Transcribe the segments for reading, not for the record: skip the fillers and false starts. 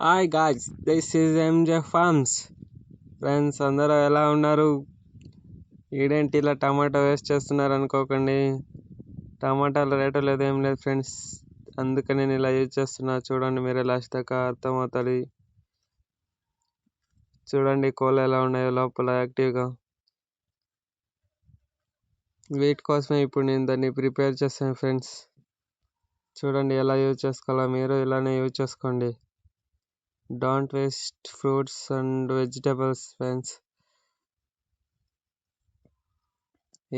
Hi guys, this is MJ farms. Friends అందరూ ఎలా ఉన్నారు? ఈడేంటి ఇలా టమాటా వేస్ట్ చేస్తున్నారు అనుకోకండి. టమాటాల రేటు లేదు, ఏం లేదు ఫ్రెండ్స్. అందుకని నేను ఇలా యూజ్ చేస్తున్నా. చూడండి, మీరే లాస్ట్ దాకా అర్థమవుతుంది. చూడండి కోళ్ళు ఎలా ఉన్నాయో లోపల యాక్టివ్గా. వీటి కోసమే ఇప్పుడు నేను దాన్ని ప్రిపేర్ చేస్తాను ఫ్రెండ్స్. చూడండి ఎలా యూజ్ చేసుకోవాలో, మీరు ఇలానే యూజ్ చేసుకోండి. Don't waste fruits and vegetables friends.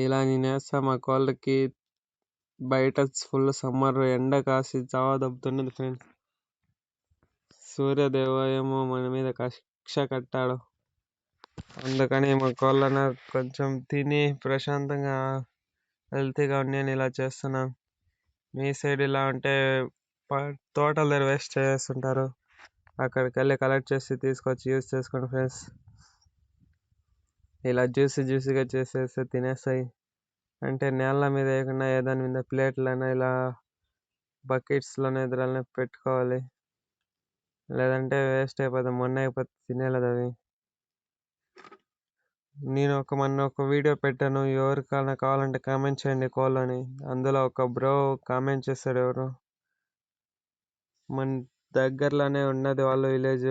ఇలా నేను వేస్తా మా కోళ్ళకి. బయట ఫుల్ సమ్మర్, ఎండ కాసి చావా దబ్బుతున్నది ఫ్రెండ్స్. సూర్యదేవ ఏమో మన మీద కక్ష కట్టాడు. అందుకని మా కోళ్ళను కొంచెం తిని ప్రశాంతంగా హెల్తీగా నేను ఇలా చేస్తున్నాను. మీ సైడ్ ఇలా ఉంటే తోటల దగ్గర వేస్ట్ చేస్తుంటారు, అక్కడికి వెళ్ళి కలెక్ట్ చేసి తీసుకొచ్చి యూజ్ చేసుకోండి ఫ్రెండ్స్. ఇలా జ్యూసీగా చేసేస్తే తినేస్తాయి. అంటే నేల మీద వేయకుండా ఏదాని మీద ప్లేట్లైనా ఇలా బకెట్స్లోనే ఎదురాలని పెట్టుకోవాలి. లేదంటే వేస్ట్ అయిపోతుంది, మొన్న అయిపోతుంది, తినేలేదు అవి. నేను మొన్న ఒక వీడియో పెట్టాను, ఎవరికైనా కావాలంటే కామెంట్ చేయండి కోళ్ళని. అందులో ఒక బ్రో కామెంట్ చేశాడు, ఎవరు మన దగ్గరలోనే ఉన్నది వాళ్ళ విలేజ్.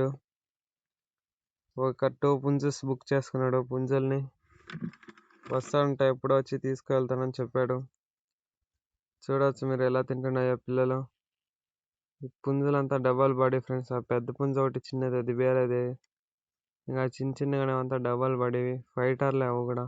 ఒక 2 పుంజస్ బుక్ చేసుకున్నాడు. పుంజల్ని వస్తూ ఉంటాయి, ఎప్పుడు వచ్చి తీసుకువెళ్తానని చెప్పాడు. చూడవచ్చు మీరు ఎలా తింటున్నాయో పిల్లలు. పుంజులంతా డబల్ బాడీ ఫ్రెండ్స్. ఆ పెద్ద పుంజు ఒకటి చిన్నది, అది వేరేది. ఇంకా చిన్నగానే అంతా డబల్ బాడీవి, ఫైటర్లే అవి కూడా.